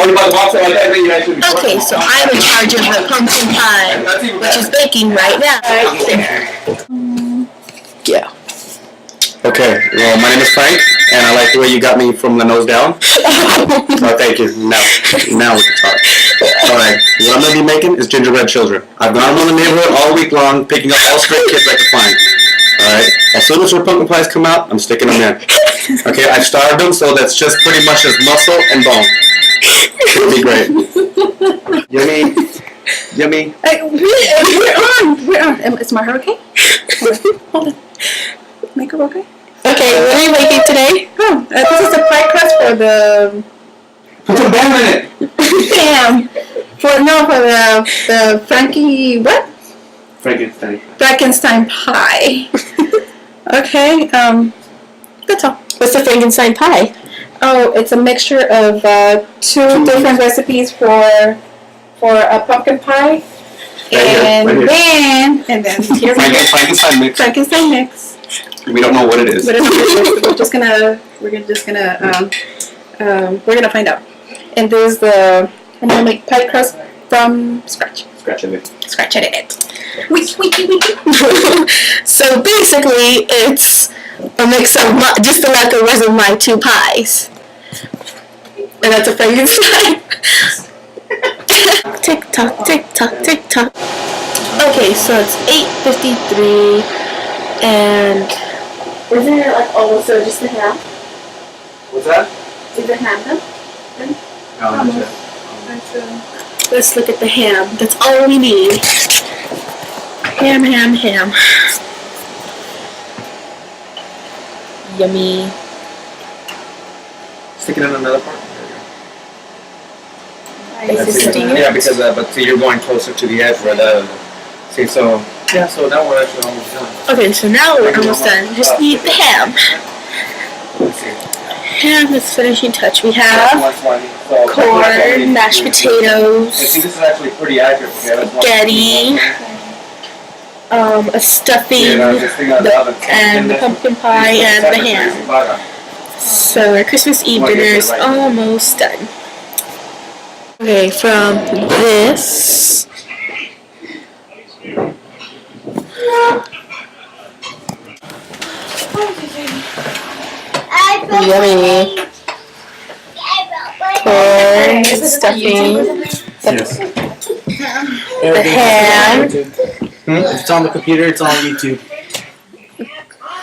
Okay, so I'm in charge of the pumpkin pie, which is baking right now. Right there. Yeah. Okay, well, my name is Frank, and I like the way you got me from the nose down. Oh, thank you. Now we can talk. Alright, what I'm going to be making is gingerbread children. I've gone around the neighborhood all week long, picking up all stray kids I can find. Alright, as soon as our pumpkin pies come out, I'm sticking them in. Okay, I've starved them, so that's just pretty much just muscle and bone. It'll be great. Yummy. Yummy. We're on. Is my hair okay? Hold on. Makeup okay? Okay, what are you making today? Oh, this is a pie crust for the Put some bone in it. ham. For the Frankie what? Frankenstein pie. Okay. That's all. What's the Frankenstein pie? Oh, it's a mixture of two different recipes for a pumpkin pie, and then here we go. Frankenstein mix. Frankenstein mix. We don't know what it is. We're just gonna find out. And there's I'm gonna make pie crust from scratch. Scratching it. Scratching it. So basically, it's a mix of just the leftovers of my two pies. And that's a Frankenstein. Tick tock, tick tock, tick tock. Okay, so it's 8:53, and isn't it like also just the ham? What's that? Is it ham then? Let's look at the ham. That's all we need. Ham. Yummy. Stick it in another part. Yeah, because but see, you're going closer to the edge where so now we're actually almost done. Okay, so now we're almost done. Just need the ham. Let's see. Ham is finishing touch. We have corn, mashed potatoes, See, this is actually pretty accurate. spaghetti, a stuffing, and the pumpkin pie, and the ham. So our Christmas Eve dinner is almost done. Okay, from this. Yummy. Corn, stuffing, the ham, It's on the computer, it's on YouTube.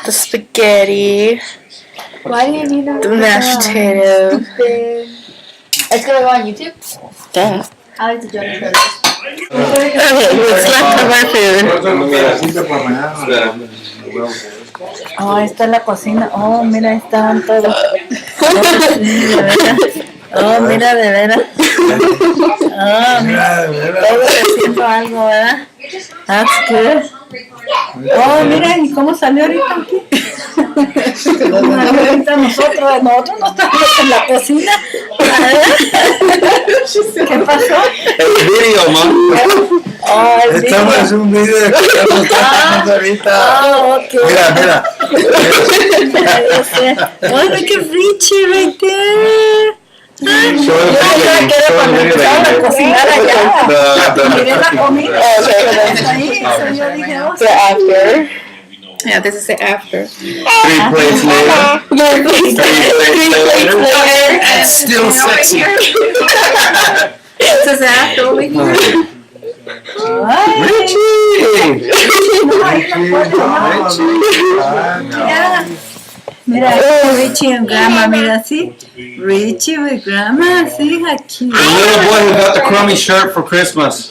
the spaghetti, Why do you need that? the mashed potato. It's gonna go on YouTube? Duh. I like the joke for this. Okay, what's left of our food? Oh, ahí está la cocina. Oh, mira, ahí estaban todos. Oh, mira, de veras. Oh, mira. Todos haciendo algo, ¿verdad? That's good. Oh, mira, ¿y cómo salió ahorita aquí? Ahorita nosotros no estamos en la cocina. ¿Qué pasó? El video, man. Oh, el Estamos en un video de que estamos trabajando ahorita. okay. Mira. Oh, look at Richie right there. Yo Show ya quiero cuando empezaron a cocinar allá. Miré la comida. Ahí, so yo dije, oh, The after. Yeah, this is the after. 3 plates later. 3 plates later. It's still sexy. This is the after over here. Yeah. Mira, Richie and Grandma, mira así. Richie with Grandma, así aquí. The little boy who got the crummy shirt for Christmas.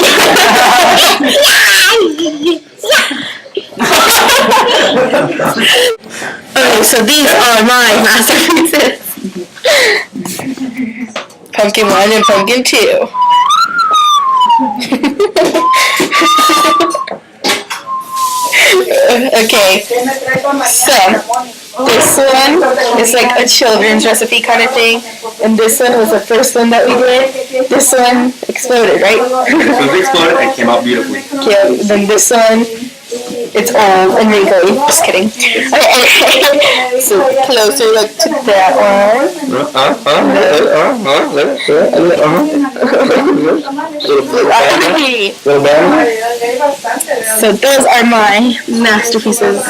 Okay, so these are my masterpieces. Pumpkin 1 and Pumpkin 2. Okay, so this one is like a children's recipe kind of thing, and this one was the first one that we did. This one exploded, right? So it exploded and came out beautifully. Okay, then this one It's old and wrinkly. Just kidding. Okay. So closer look to that one. So those are my masterpieces.